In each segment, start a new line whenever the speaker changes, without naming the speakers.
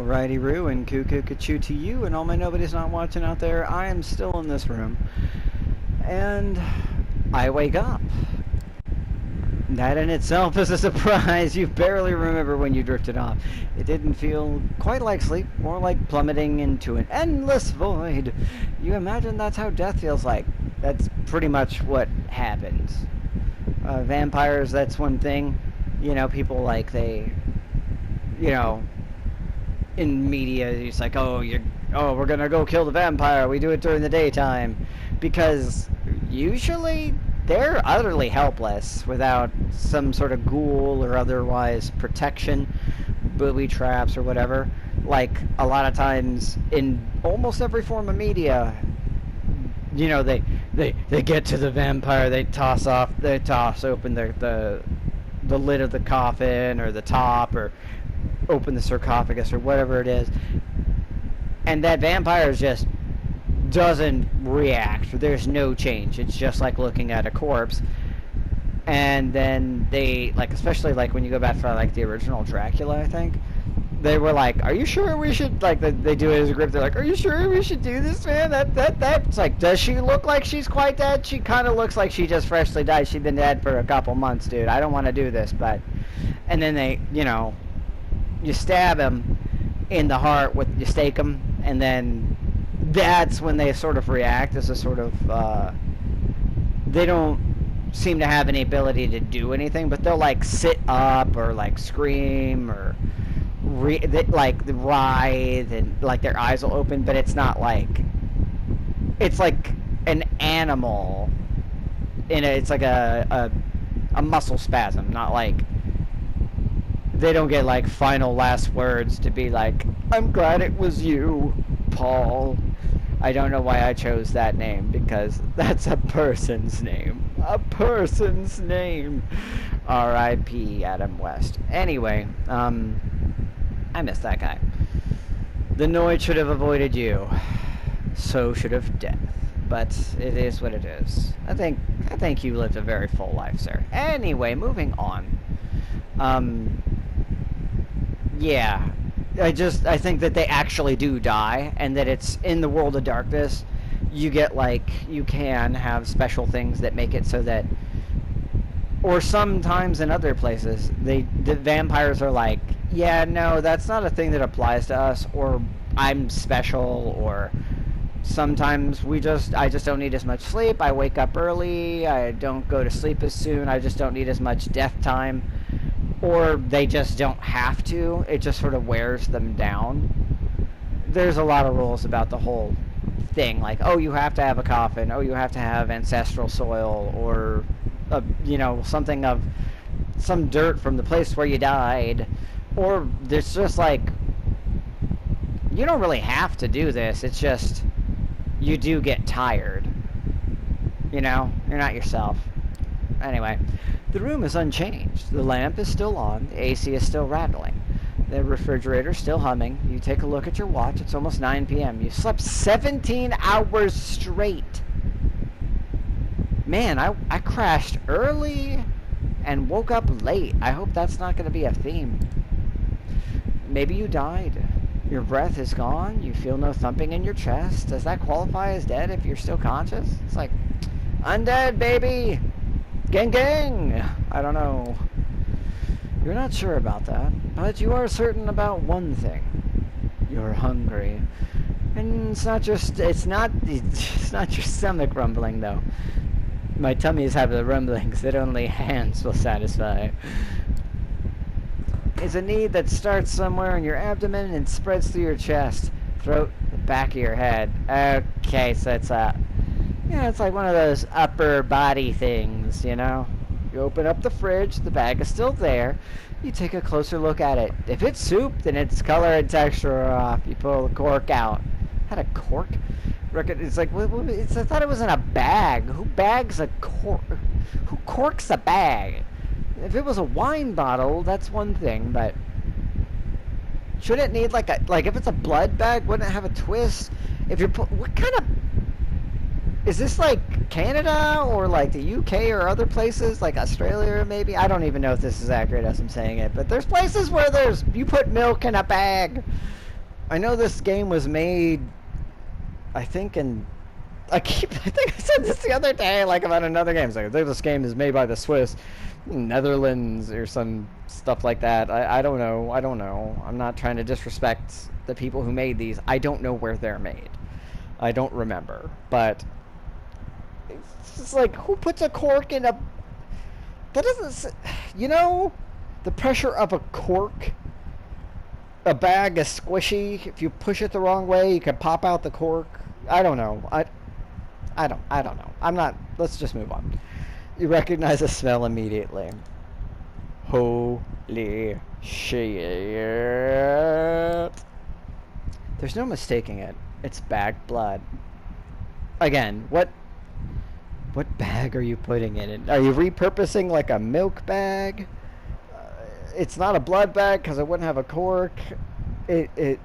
Alrighty, Roo, and cuckoo to you, and all my nobody's not watching out there. I am still in this room, and I wake up. That in itself is a surprise. You barely remember when you drifted off. It didn't feel quite like sleep, more like plummeting into an endless void. You imagine that's how death feels like. That's pretty much what happens. Vampires, that's one thing. You know, people like in media, it's like, we're gonna go kill the vampire. We do it during the daytime, because usually they're utterly helpless without some sort of ghoul or otherwise protection, booby traps or whatever. Like a lot of times in almost every form of media, you know, they get to the vampire, they toss open the lid of the coffin or the top, or open the sarcophagus or whatever it is, and that vampire just doesn't react. There's no change. It's just like looking at a corpse. And then they, like, especially like when you go back to like the original Dracula, I think they were like, are you sure we should, like, they do it as a group, they're like, are you sure we should do this, man? That's like, does she look like she's quite dead? She kind of looks like she just freshly died. She's been dead for a couple months, dude. I don't want to do this. But and then they, you stab him in the heart you stake him, and then that's when they sort of react as a sort of, they don't seem to have any ability to do anything, but they'll like sit up or like scream or like writhe, and like their eyes will open, but it's not like, it's like an animal it's like a muscle spasm, not like, they don't get like final last words to be like, I'm glad it was you, Paul. I don't know why I chose that name, because that's a person's name. A person's name. R.I.P. Adam West. Anyway, I miss that guy. The Noid should have avoided you. So should have death. But it is what it is. I think you lived a very full life, sir. Anyway, moving on. Yeah, I think that they actually do die, and that it's in the world of darkness, you can have special things that make it so that, or sometimes in other places, the vampires are like, yeah, no, that's not a thing that applies to us, or I'm special, or sometimes I just don't need as much sleep, I wake up early, I don't go to sleep as soon, I just don't need as much death time. Or they just don't have to. It just sort of wears them down. There's a lot of rules about the whole thing. Like, oh, you have to have a coffin. Oh, you have to have ancestral soil. Or, something of some dirt from the place where you died. Or there's just like, you don't really have to do this. It's just, you do get tired. You're not yourself. Anyway. The room is unchanged. The lamp is still on. The AC is still rattling. The refrigerator is still humming. You take a look at your watch. It's almost 9 p.m. You slept 17 hours straight. Man, I crashed early and woke up late. I hope that's not going to be a theme. Maybe you died. Your breath is gone. You feel no thumping in your chest. Does that qualify as dead if you're still conscious? It's like, undead, baby! Gang gang! I don't know. You're not sure about that, but you are certain about one thing. You're hungry. And it's not your stomach rumbling, though. My tummy's having the rumblings that only hands will satisfy. It's a need that starts somewhere in your abdomen and spreads through your chest, throat, the back of your head. Okay, so it's it's like one of those upper body things, You open up the fridge, the bag is still there. You take a closer look at it. If it's soup, then its color and texture are off. You pull the cork out. Had a cork? It's like, I thought it was in a bag. Who bags a cork? Who corks a bag? If it was a wine bottle, that's one thing, but should it need like if it's a blood bag, wouldn't it have a twist? What kind of, is this like Canada or like the UK or other places like Australia maybe? I don't even know if this is accurate as I'm saying it, but there's places where you put milk in a bag. I know this game was made, I think I think I said this the other day, like about another game. It's like, I think this game is made by the Swiss, Netherlands, or some stuff like that. I don't know. I don't know. I'm not trying to disrespect the people who made these. I don't know where they're made. I don't remember. But it's just like, who puts a cork in a... That doesn't... You know, the pressure of a cork... A bag is squishy. If you push it the wrong way, you can pop out the cork. I don't know. I don't know. I'm not... Let's just move on. You recognize the smell immediately. Holy shit. There's no mistaking it. It's bag blood. Again, what bag are you putting it in? Are you repurposing like a milk bag? It's not a blood bag because it wouldn't have a cork. You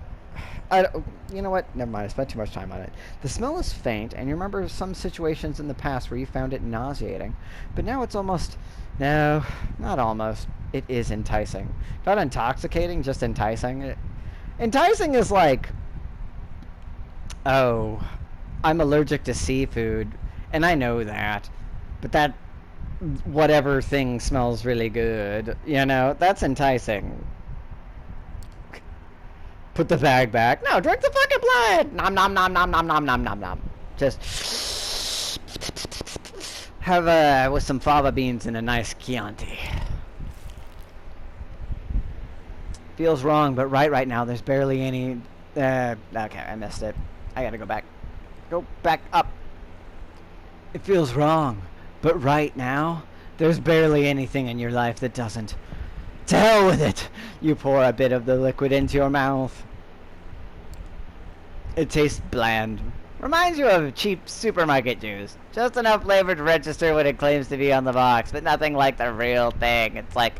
know what? Never mind. I spent too much time on it. The smell is faint, and you remember some situations in the past where you found it nauseating. But now it's almost... No, not almost. It is enticing. Not intoxicating, just enticing. Enticing is like... Oh, I'm allergic to seafood, and I know that. But that... Whatever thing smells really good, you know? That's enticing. Put the bag back. No, drink the fucking blood. Nom nom nom nom nom nom nom nom nom. Just have with some fava beans and a nice Chianti. Feels wrong, but right now there's barely any. Okay, I missed it. I gotta go back. Go back up. It feels wrong, but right now there's barely anything in your life that doesn't. To hell with it! You pour a bit of the liquid into your mouth. It tastes bland. Reminds you of cheap supermarket juice. Just enough flavor to register what it claims to be on the box, but nothing like the real thing. It's like...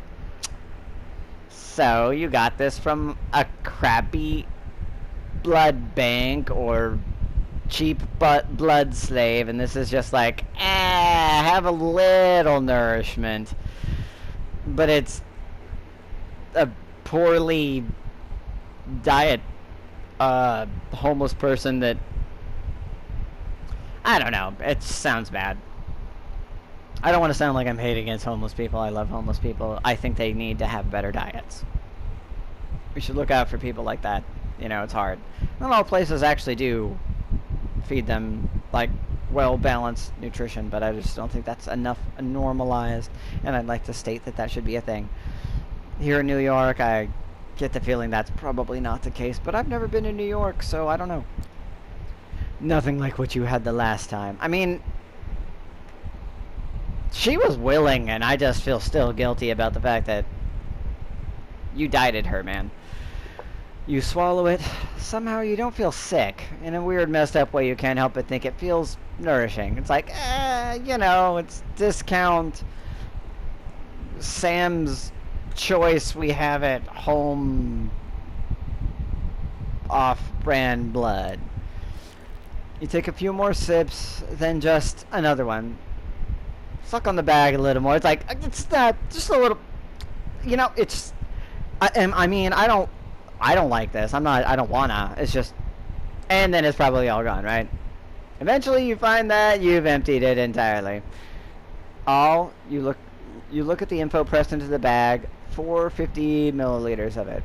So, you got this from a crappy blood bank or cheap blood slave, and this is just like, have a little nourishment. But it's a poorly diet homeless person that, I don't know, it sounds bad. I don't want to sound like I'm hating against homeless people. I love homeless people. I think they need to have better diets. We should look out for people like that. You know, it's hard. Not all places actually do feed them like well-balanced nutrition, but I just don't think that's enough normalized, and I'd like to state that that should be a thing. Here in New York, I get the feeling that's probably not the case, but I've never been to New York, so I don't know. Nothing like what you had the last time. I mean, she was willing, and I just feel still guilty about the fact that you dieted her, man. You swallow it, somehow you don't feel sick. In a weird, messed up way, you can't help but think it feels nourishing. It's like, you know, it's discount Sam's Choice, we have at home off-brand blood. You take a few more sips, then just another one. Suck on the bag a little more. It's like, it's not, just a little, you know, it's, I mean, I don't like this. I don't wanna. It's just, and then it's probably all gone, right? Eventually you find that you've emptied it entirely. You look at the info pressed into the bag, 450 milliliters of it.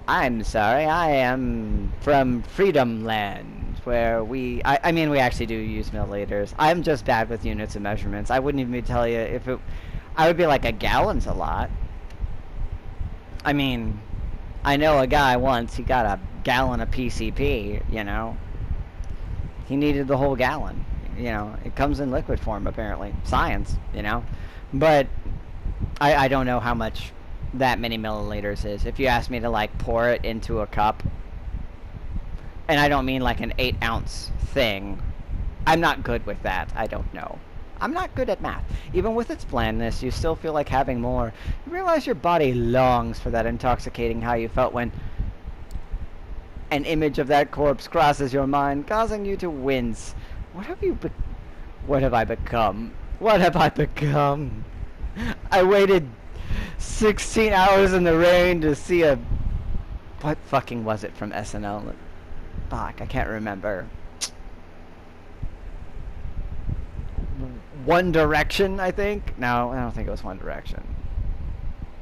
I'm sorry, I am from Freedom Land, where I mean, we actually do use milliliters. I'm just bad with units and measurements. I wouldn't even tell you if it, I would be like, a gallon's a lot. I mean, I know a guy once, he got a gallon of PCP, you know. He needed the whole gallon. You know, it comes in liquid form, apparently. Science, you know. But I don't know how much that many milliliters is. If you ask me to, like, pour it into a cup, and I don't mean like an 8-ounce thing, I'm not good with that. I don't know. I'm not good at math. Even with its blandness, you still feel like having more. You realize your body longs for that intoxicating how you felt when an image of that corpse crosses your mind, causing you to wince. What have I become? What have I become? I waited 16 hours in the rain to see a What fucking was it from SNL? Fuck, I can't remember. One Direction, I think? No, I don't think it was One Direction.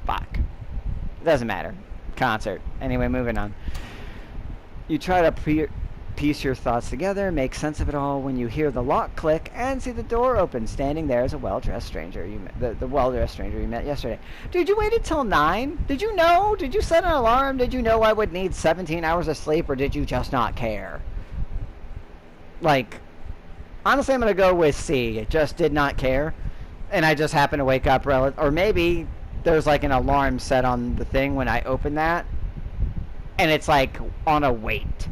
Fuck. It doesn't matter. Concert. Anyway, moving on. You try to piece your thoughts together, make sense of it all when you hear the lock click and see the door open. Standing there is a well-dressed stranger you met, the well-dressed stranger you met yesterday. Dude, you waited till 9? Did you know? Did you set an alarm? Did you know I would need 17 hours of sleep, or did you just not care? Like, honestly, I'm going to go with C. It just did not care. And I just happened to wake up or maybe there's like an alarm set on the thing when I open that. And it's like on a wait.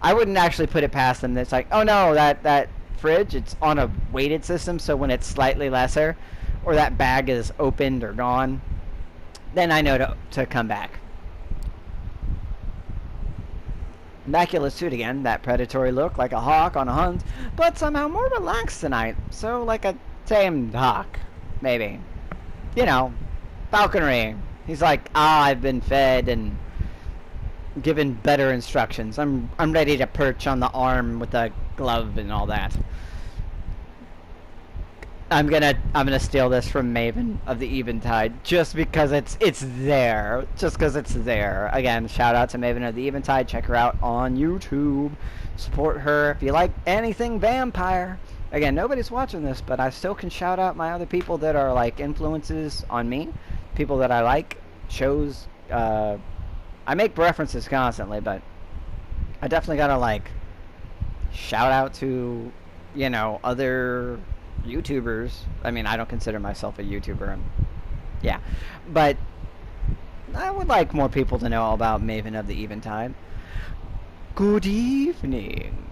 I wouldn't actually put it past them. It's like, oh no, that fridge, it's on a weighted system. So when it's slightly lesser or that bag is opened or gone, then I know to come back. Immaculate suit again, that predatory look, like a hawk on a hunt, but somehow more relaxed tonight. So like a tamed hawk, maybe. You know, falconry. He's like, I've been fed and given better instructions. I'm ready to perch on the arm with a glove and all that. I'm gonna steal this from Maven of the Eventide just because it's there. Just because it's there. Again, shout out to Maven of the Eventide. Check her out on YouTube. Support her if you like anything vampire. Again, nobody's watching this, but I still can shout out my other people that are like influences on me. People that I like, shows. I make references constantly, but I definitely gotta like shout out to, you know, other YouTubers. I mean, I don't consider myself a YouTuber. Yeah, but I would like more people to know about Maven of the Eventide. Good evening.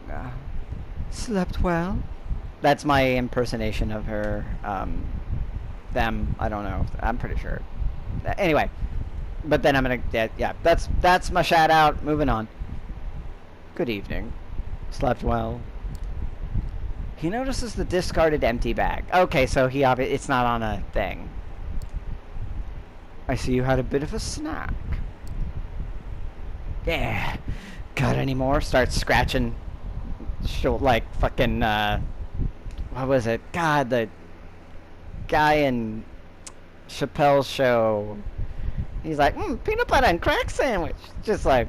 Slept well? That's my impersonation of her. Them. I don't know. I'm pretty sure. Anyway, but then I'm gonna. Yeah. That's my shout out. Moving on. Good evening. Slept well. He notices the discarded empty bag. Okay, so it's not on a thing. I see you had a bit of a snack. Yeah. Got any more? Start scratching. Like fucking. What was it? God, the guy in Chappelle's show. He's like, peanut butter and crack sandwich. Just like,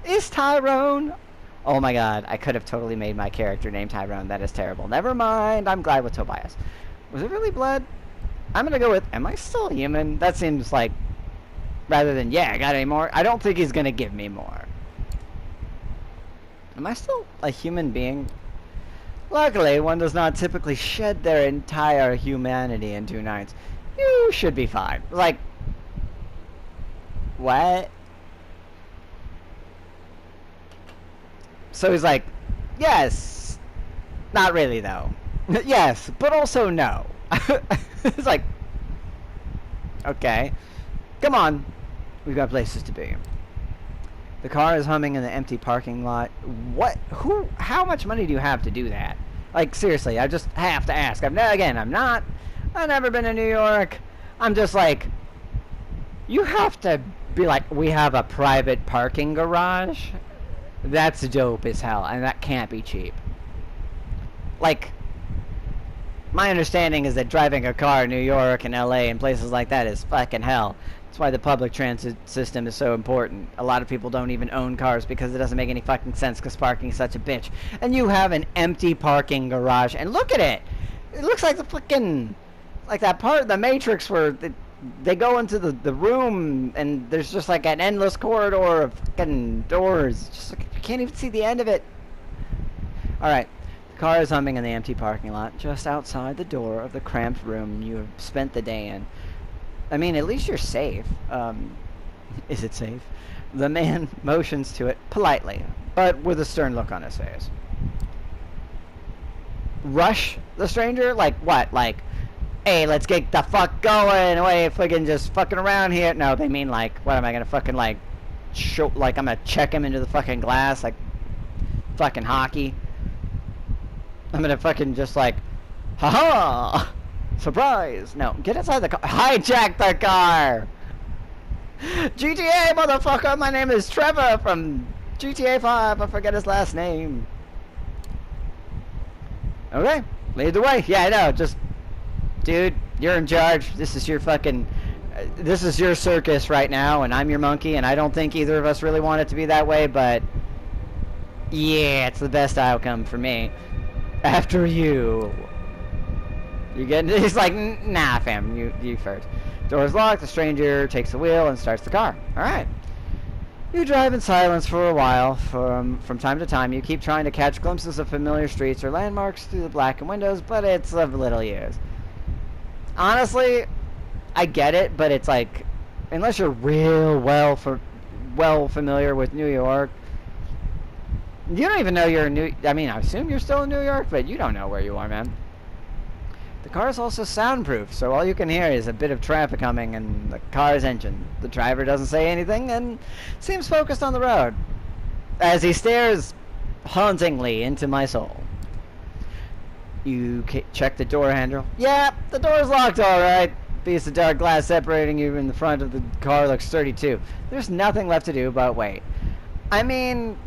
Is Tyrone? Oh my god, I could have totally made my character named Tyrone. That is terrible. Never mind, I'm glad with Tobias. Was it really blood? I'm gonna go with, am I still human? That seems like, rather than, yeah, got any more? I don't think he's gonna give me more. Am I still a human being? Luckily, one does not typically shed their entire humanity in 2 nights. You should be fine. Like, what? So he's like, yes. Not really, though. Yes, but also no. It's like, okay. Come on. We've got places to be. The car is humming in the empty parking lot. What? Who? How much money do you have to do that? Like, seriously, I just have to ask. I've never been to New York. I'm just like, you have to be like, we have a private parking garage? That's dope as hell, and that can't be cheap. Like, my understanding is that driving a car in New York and LA and places like that is fucking hell. That's why the public transit system is so important. A lot of people don't even own cars because it doesn't make any fucking sense because parking is such a bitch. And you have an empty parking garage, and look at it! It looks like the fucking, like that part of the Matrix where they go into the room and there's just like an endless corridor of fucking doors. Just like, you can't even see the end of it. Alright. The car is humming in the empty parking lot just outside the door of the cramped room you have spent the day in. I mean, at least you're safe. Is it safe? The man motions to it politely, but with a stern look on his face. Rush the stranger? Like what? Like, hey, let's get the fuck going away, fucking just fucking around here. No, they mean like, what am I gonna fucking like, show, like I'm gonna check him into the fucking glass, like fucking hockey. I'm gonna fucking just like, haha, surprise. No, get inside the car, hijack the car. GTA, motherfucker! My name is Trevor from GTA 5. I forget his last name. Okay, lead the way. Yeah, I know. Just, dude, you're in charge. This is your fucking... this is your circus right now, and I'm your monkey, and I don't think either of us really want it to be that way, but... yeah, it's the best outcome for me. After you. You get... he's like, nah, fam, you first. Door's locked, the stranger takes the wheel and starts the car. Alright. You drive in silence for a while. From time to time, you keep trying to catch glimpses of familiar streets or landmarks through the blackened windows, but it's of little use. Honestly, I get it, but it's like, unless you're real well familiar with New York, you don't even know you're in New... I mean, I assume you're still in New York, but you don't know where you are, man. The car is also soundproof, so all you can hear is a bit of traffic humming and the car's engine. The driver doesn't say anything and seems focused on the road as he stares hauntingly into my soul. You check the door handle. Yeah, the door's locked, all right. Piece of dark glass separating you in the front of the car looks sturdy too. There's nothing left to do but wait. I mean,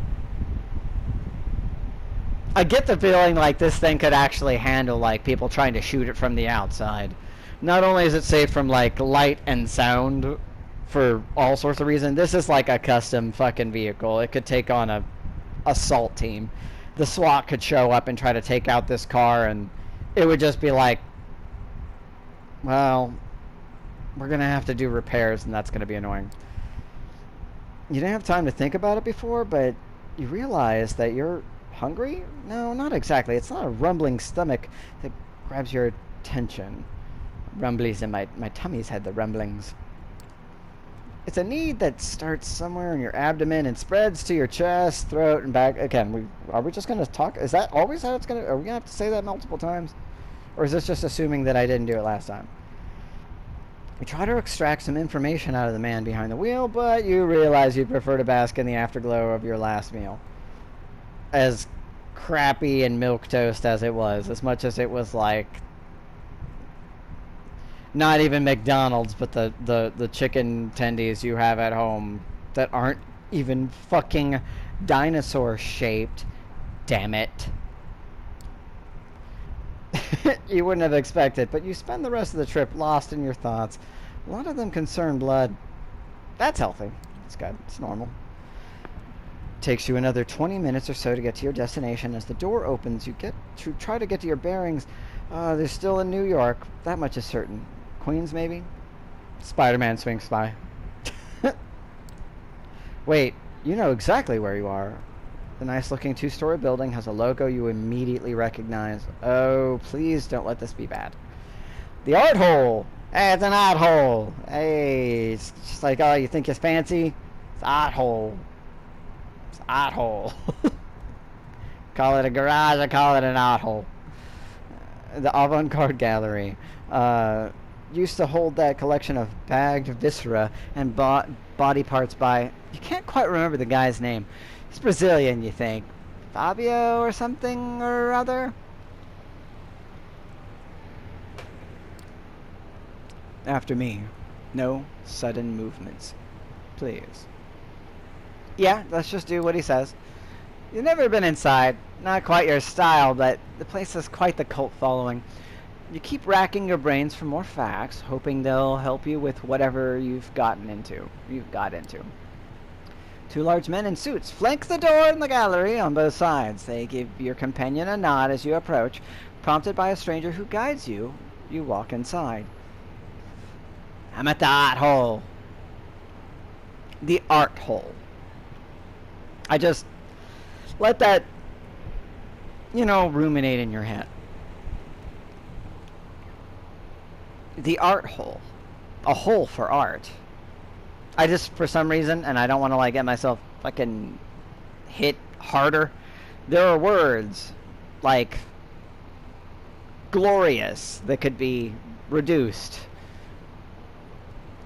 I get the feeling like this thing could actually handle like people trying to shoot it from the outside. Not only is it safe from like light and sound for all sorts of reasons, this is like a custom fucking vehicle. It could take on a assault team. The SWAT could show up and try to take out this car, and it would just be like, well, we're gonna have to do repairs, and that's gonna be annoying. You didn't have time to think about it before, but you realize that you're hungry? No, not exactly. It's not a rumbling stomach that grabs your attention. Rumblies in my tummy's had the rumblings. It's a need that starts somewhere in your abdomen and spreads to your chest, throat, and back. Again, are we just going to talk? Is that always how it's going to... are we going to have to say that multiple times? Or is this just assuming that I didn't do it last time? You try to extract some information out of the man behind the wheel, but you realize you prefer to bask in the afterglow of your last meal. As crappy and milquetoast as it was, as much as it was like not even McDonald's, but the chicken tendies you have at home that aren't even fucking dinosaur shaped. Damn it. You wouldn't have expected, but you spend the rest of the trip lost in your thoughts. A lot of them concern blood. That's healthy. It's good. It's normal. Takes you another 20 minutes or so to get to your destination. As the door opens, you get to try to get to your bearings. They're still in New York. That much is certain. Queens, maybe? Spider-Man swings by. Wait, you know exactly where you are. The nice-looking two-story building has a logo you immediately recognize. Oh, please don't let this be bad. The art hole! Hey, it's an art hole! Hey, it's just like, oh, you think it's fancy? It's art hole. Art hole. Call it a garage, I call it an art hole. The avant-garde gallery used to hold that collection of bagged viscera and body parts by... you can't quite remember the guy's name. He's Brazilian, you think. Fabio or something or other? After me. No sudden movements. Please. Yeah, let's just do what he says. You've never been inside. Not quite your style, but the place has quite the cult following. You keep racking your brains for more facts, hoping they'll help you with whatever you've got into. Two large men in suits flank the door in the gallery on both sides. They give your companion a nod as you approach. Prompted by a stranger who guides you, you walk inside. I'm at the art hole. The art hole. I just let that, ruminate in your head. The art hole. A hole for art. I just, for some reason, and I don't want to, get myself fucking hit harder, there are words like glorious that could be reduced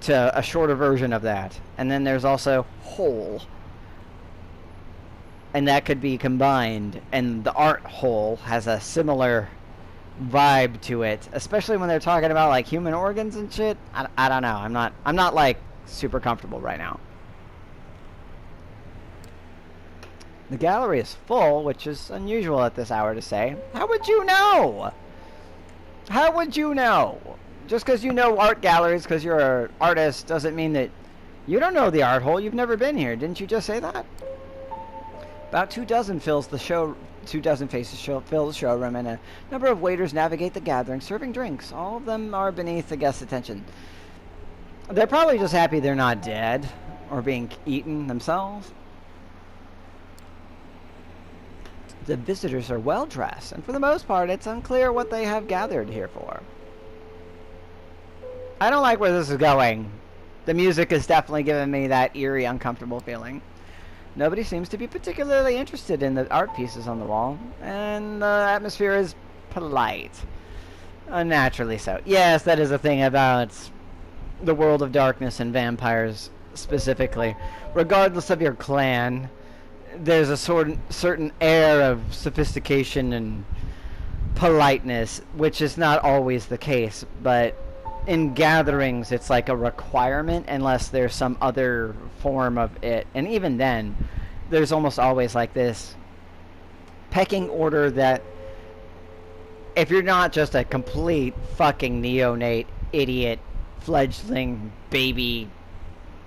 to a shorter version of that. And then there's also whole. And that could be combined. And the art hole has a similar vibe to it, especially when they're talking about human organs and shit. I don't know. I'm not super comfortable right now. The gallery is full, which is unusual at this hour to say. How would you know? How would you know? Just because you know art galleries because you're an artist doesn't mean that you don't know the art hole. You've never been here. Didn't you just say that? About 24 fills the show. 24 faces fill the showroom, and a number of waiters navigate the gathering, serving drinks. All of them are beneath the guests' attention. They're probably just happy they're not dead or being eaten themselves. The visitors are well dressed, and for the most part, it's unclear what they have gathered here for. I don't like where this is going. The music is definitely giving me that eerie, uncomfortable feeling. Nobody seems to be particularly interested in the art pieces on the wall, and the atmosphere is polite. Unnaturally so. Yes, that is a thing about the world of darkness and vampires specifically. Regardless of your clan, there's a certain air of sophistication and politeness, which is not always the case, but in gatherings it's like a requirement unless there's some other form of it. And even then, there's almost always like this pecking order that if you're not just a complete fucking neonate idiot fledgling baby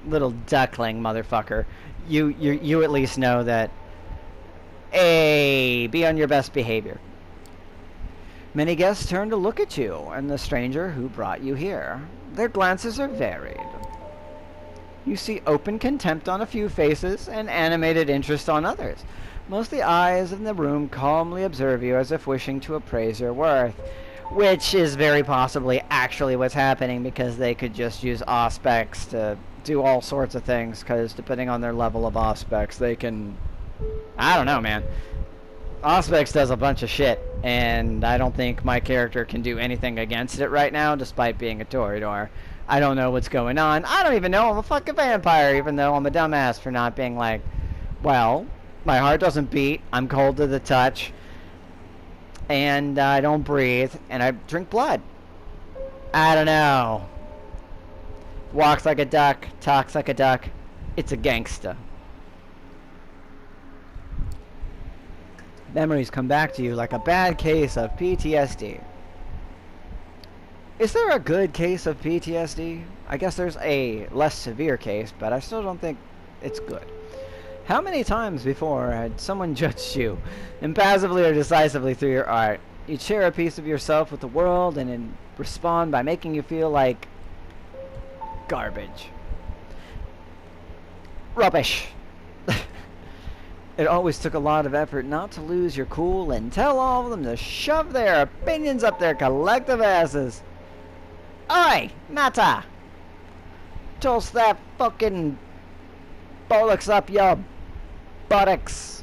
little duckling motherfucker, you at least know that, hey, be on your best behavior. Many guests turn to look at you and the stranger who brought you here. Their glances are varied. You see open contempt on a few faces and animated interest on others. Most of the eyes in the room calmly observe you as if wishing to appraise your worth, which is very possibly actually what's happening, because they could just use auspex to do all sorts of things, because depending on their level of auspex, they can... I don't know, man. Auspex does a bunch of shit, and I don't think my character can do anything against it right now, despite being a Toreador. I don't know what's going on. I don't even know I'm a fucking vampire, even though I'm a dumbass for not being like, well, my heart doesn't beat, I'm cold to the touch, and I don't breathe, and I drink blood. I don't know. Walks like a duck, talks like a duck. It's a gangsta. Memories come back to you like a bad case of PTSD. Is there a good case of PTSD? I guess there's a less severe case, but I still don't think it's good. How many times before had someone judged you, impassively or decisively, through your art? You'd share a piece of yourself with the world and respond by making you feel like garbage. Rubbish. It always took a lot of effort not to lose your cool and tell all of them to shove their opinions up their collective asses. Oi, Nata! Toss that fucking bollocks up your buttocks.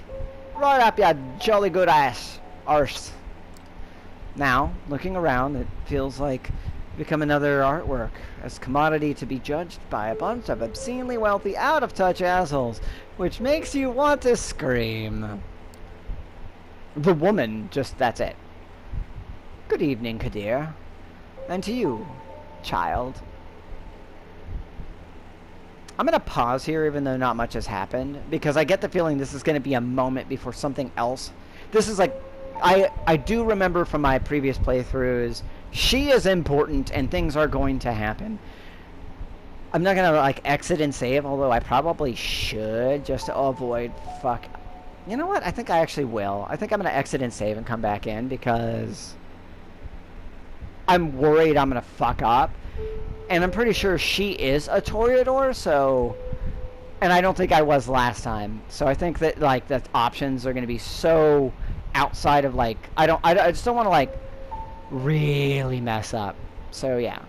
Right up your jolly good ass. Arse. Now, looking around, it feels like become another artwork, as commodity to be judged by a bunch of obscenely wealthy, out-of-touch assholes, which makes you want to scream. The woman, just that's it. Good evening, Kadir. And to you, child. I'm going to pause here, even though not much has happened, because I get the feeling this is going to be a moment before something else. This is like, I do remember from my previous playthroughs, she is important and things are going to happen. I'm not going to like exit and save, although I probably should, just to avoid fuck. You know what? I think I actually will. I think I'm going to exit and save and come back in, because I'm worried I'm going to fuck up. And I'm pretty sure she is a Toreador, so... And I don't think I was last time. So I think that, like, the options are going to be so outside of, like... I just don't want to, like, really mess up. So, yeah.